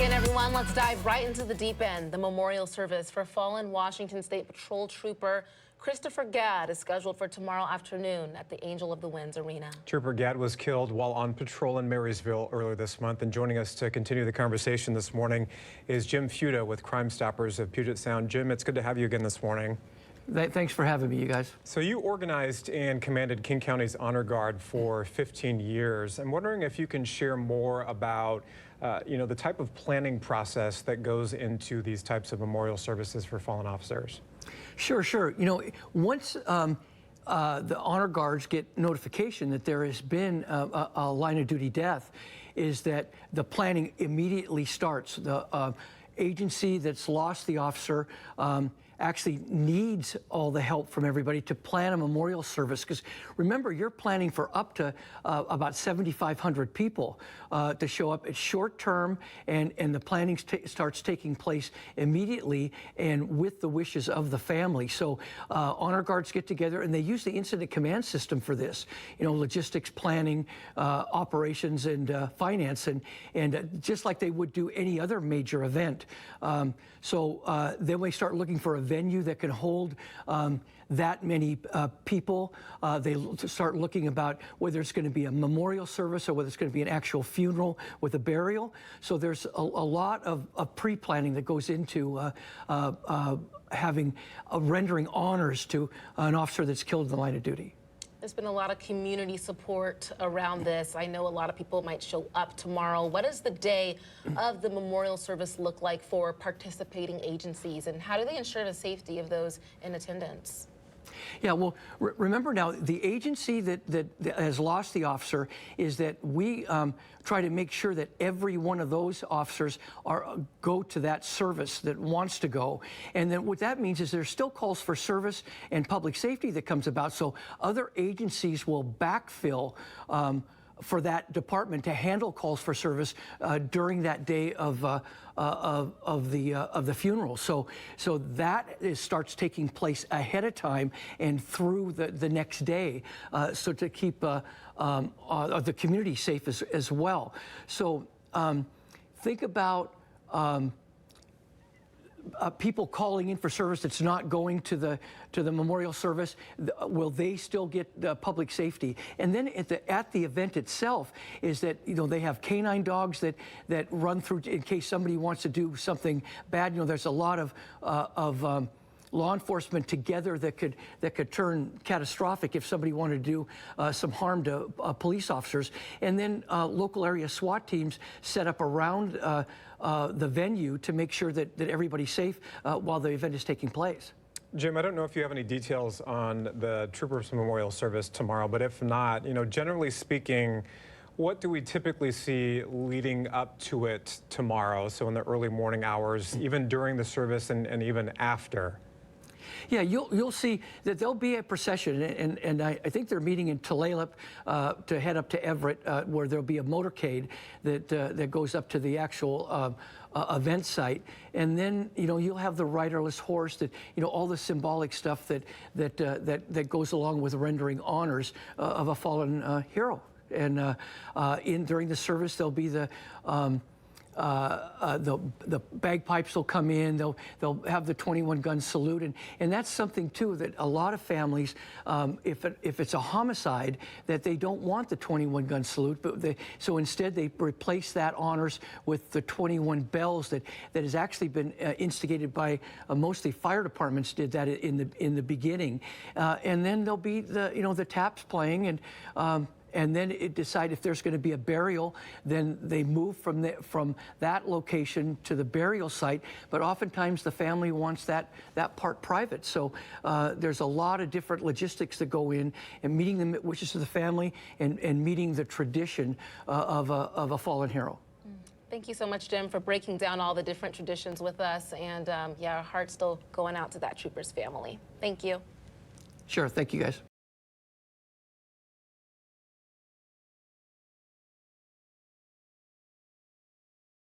in, everyone. Let's dive right into the deep end. The memorial service for fallen Washington State Patrol Trooper Christopher Gadd is scheduled for tomorrow afternoon at the Angel of the Winds Arena. Trooper Gadd was killed while on patrol in Marysville earlier this month. And joining us to continue the conversation this morning is Jim Fuda with Crime Stoppers of Puget Sound. Jim, it's good to have you again this morning. Thanks for having me, you guys. So you organized and commanded King County's Honor Guard for 15 years. I'm wondering if you can share more about the type of planning process that goes into these types of memorial services for fallen officers. Sure. You know, once the Honor Guards get notification that there has been a line of duty death, is that the planning immediately starts. The agency that's lost the officer actually needs all the help from everybody to plan a memorial service, because remember, you're planning for up to about 7,500 people to show up. It's short term, and the planning starts taking place immediately and with the wishes of the family. So Honor Guards get together and they use the incident command system for this, logistics, planning, operations, and finance, and just like they would do any other major event. So then we start looking for a venue that can hold that many people. They start looking about whether it's going to be a memorial service or whether it's going to be an actual funeral with a burial. So there's a lot of pre-planning that goes into rendering honors to an officer that's killed in the line of duty. There's been a lot of community support around this. I know a lot of people might show up tomorrow. What does the day of the memorial service look like for participating agencies, and how do they ensure the safety of those in attendance? Yeah, well, remember now, the agency that has lost the officer is that we try to make sure that every one of those officers go to that service that wants to go. And then what that means is there's still calls for service and public safety that comes about, so other agencies will backfill for that department to handle calls for service during that day of the funeral. So that starts taking place ahead of time and through the next day, so to keep the community safe as well. So think about people calling in for service that's not going to the memorial service. Will they still get public safety? And then at the event itself is that they have canine dogs that run through in case somebody wants to do something bad. There's a lot of law enforcement together that could turn catastrophic if somebody wanted to do some harm to police officers. And then local area SWAT teams set up around the venue to make sure that everybody's safe while the event is taking place. Jim, I don't know if you have any details on the Troopers Memorial Service tomorrow, but if not, generally speaking, what do we typically see leading up to it tomorrow? So in the early morning hours, even during the service and even after? Yeah, you'll see that there'll be a procession, and I think they're meeting in Tulalip to head up to Everett, where there'll be a motorcade that goes up to the actual event site, and then you'll have the riderless horse, that all the symbolic stuff that goes along with rendering honors of a fallen hero. And during the service, there'll be the bagpipes will come in. They'll have the 21-gun salute, and that's something too that a lot of families, if it's a homicide, that they don't want the 21-gun salute, but so instead they replace that honors with the 21 bells that has actually been instigated by mostly fire departments. Did that in the beginning, and then there'll be the taps playing, and then it decide if there's going to be a burial. Then they move from that location to the burial site. But oftentimes the family wants that part private. So there's a lot of different logistics that go in, and meeting the wishes of the family and meeting the tradition of a fallen hero. Thank you so much, Jim, for breaking down all the different traditions with us. And yeah, our heart's still going out to that trooper's family. Thank you. Sure. Thank you, guys.